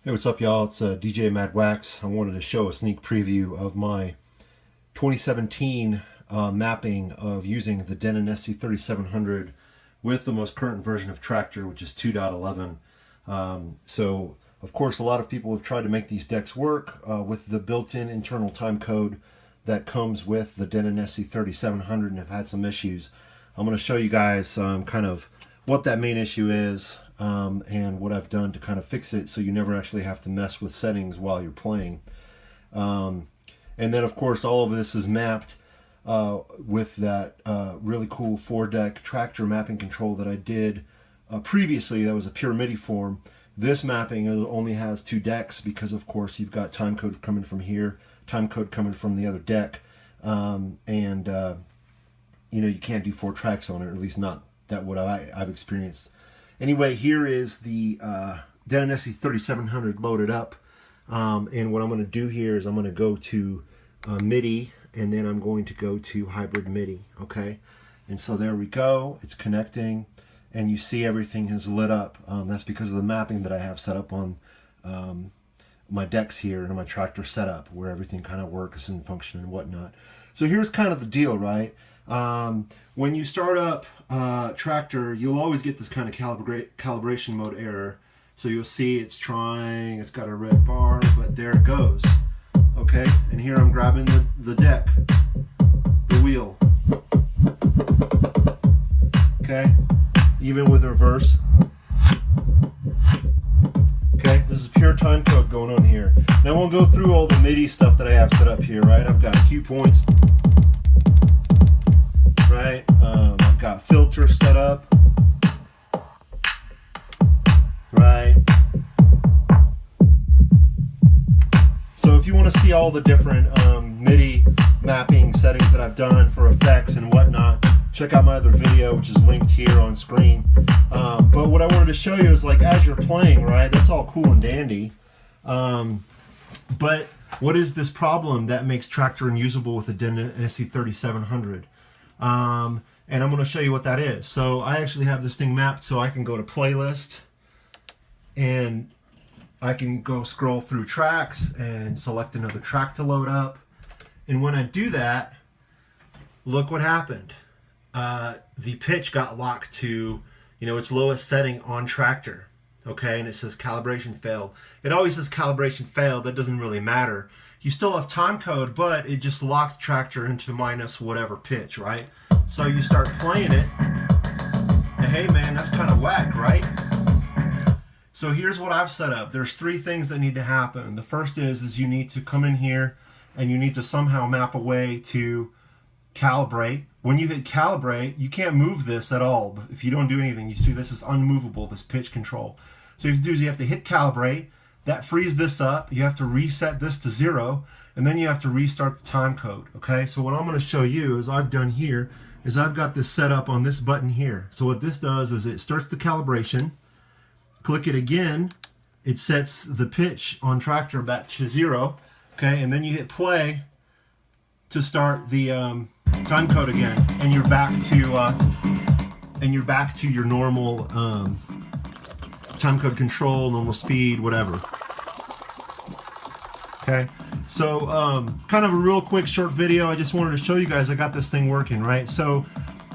Hey, what's up, y'all? It's DJ Mad Wax. I wanted to show a sneak preview of my 2017 mapping of using the Denon SC3700 with the most current version of Traktor, which is 2.11. So, of course, a lot of people have tried to make these decks work with the built-in internal timecode that comes with the Denon SC3700 and have had some issues. I'm going to show you guys kind of what that main issue is and what I've done to kind of fix it so you never actually have to mess with settings while you're playing. And then, of course, all of this is mapped with that really cool 4-deck Traktor mapping control that I did previously. That was a pure MIDI form. This mapping only has 2 decks because, of course, you've got timecode coming from here, timecode coming from the other deck, and you know, you can't do 4 tracks on it, or at least not that what I've experienced. Anyway, here is the Denon SC3700 loaded up, and what I'm going to do here is I'm going to go to MIDI, and then I'm going to go to hybrid MIDI, okay? And so there we go, it's connecting, and you see everything has lit up. That's because of the mapping that I have set up on my decks here and my Traktor setup, where everything kind of works and function and whatnot. So here's kind of the deal, right? When you start up Traktor, you'll always get this kind of calibration mode error. So you'll see it's trying, it's got a red bar, but there it goes. Okay, and here I'm grabbing the deck, the wheel. Okay, even with reverse. Okay, this is pure time code going on here. Now I won't go through all the MIDI stuff that I have set up here, right? I've got cue points. Right, I've got filters set up, right? So if you want to see all the different MIDI mapping settings that I've done for effects and whatnot, check out my other video, which is linked here on screen. But what I wanted to show you is, like, as you're playing, right, that's all cool and dandy, but what is this problem that makes Traktor unusable with the Denon SC3700? And I'm going to show you what that is. So I actually have this thing mapped so I can go to playlist and I can go scroll through tracks and select another track to load up. And when I do that, look what happened. The pitch got locked to, you know, its lowest setting on Traktor. Okay, and it says calibration failed. It always says calibration failed. That doesn't really matter. You still have time code, but it just locked Traktor into minus whatever pitch, right? So you start playing it, and hey man, that's kind of whack, right? So here's what I've set up. There's 3 things that need to happen. The first is you need to come in here and you need to somehow map a way to calibrate. When you hit calibrate, you can't move this at all. If you don't do anything, you see this is unmovable, this pitch control. So what you have to do is you have to hit calibrate. That frees this up. You have to reset this to 0, and then you have to restart the time code. Okay, so what I'm going to show you is I've done here is I've got this set up on this button here. So what this does is it starts the calibration. Click it again, it sets the pitch on Traktor back to 0. Okay, and then you hit play to start the time code again, and you're back to your normal time code control, normal speed, whatever. Okay, so kind of a real quick short video. I just wanted to show you guys I got this thing working, right? So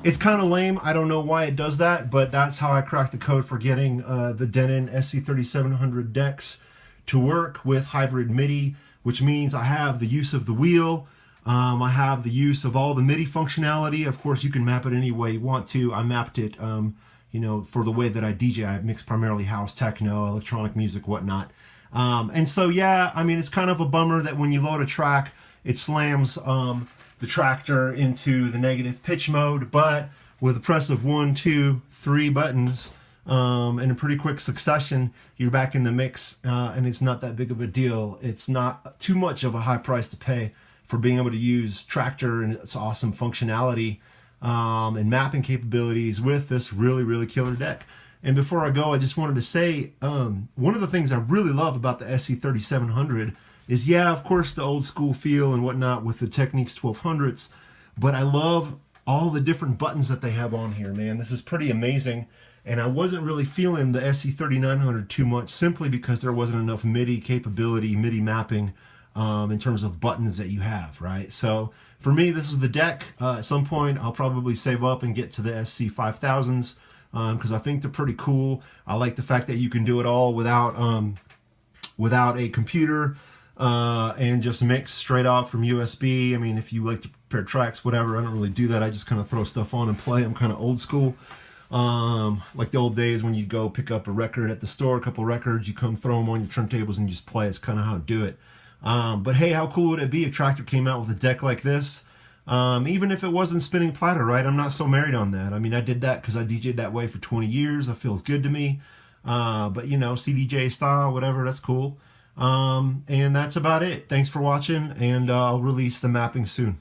it's kind of lame. I don't know why it does that, but that's how I cracked the code for getting the Denon SC3700 decks to work with hybrid MIDI, which means I have the use of the wheel. I have the use of all the MIDI functionality. Of course, you can map it any way you want to. I mapped it, you know, for the way that I DJ. I mix primarily house, techno, electronic music, whatnot. And so, yeah, I mean, it's kind of a bummer that when you load a track, it slams the Traktor into the negative pitch mode, but with the press of 1, 2, 3 buttons in a pretty quick succession, you're back in the mix, and it's not that big of a deal. It's not too much of a high price to pay for being able to use Traktor and its awesome functionality and mapping capabilities with this really, really killer deck. And before I go, I just wanted to say, one of the things I really love about the SC3700 is, yeah, of course, the old school feel and whatnot with the Technics 1200s, but I love all the different buttons that they have on here, man. This is pretty amazing. and I wasn't really feeling the SC3900 too much, simply because there wasn't enough MIDI capability, MIDI mapping, in terms of buttons that you have, right? So for me, this is the deck. At some point, I'll probably save up and get to the SC5000s, because I think they're pretty cool. I like the fact that you can do it all without a computer, and just mix straight off from USB. I mean, if you like to prepare tracks, whatever, I don't really do that. I just kind of throw stuff on and play. I'm kind of old school. Like the old days when you go pick up a record at the store, a couple records, you come throw them on your turntables and you just play. It's kind of how I do it. But hey, how cool would it be if Traktor came out with a deck like this? Even if it wasn't spinning platter, right? I'm not so married on that. I mean, I did that because I DJ'd that way for 20 years. It feels good to me. But you know, CDJ style, whatever, that's cool. And that's about it. Thanks for watching, and I'll release the mapping soon.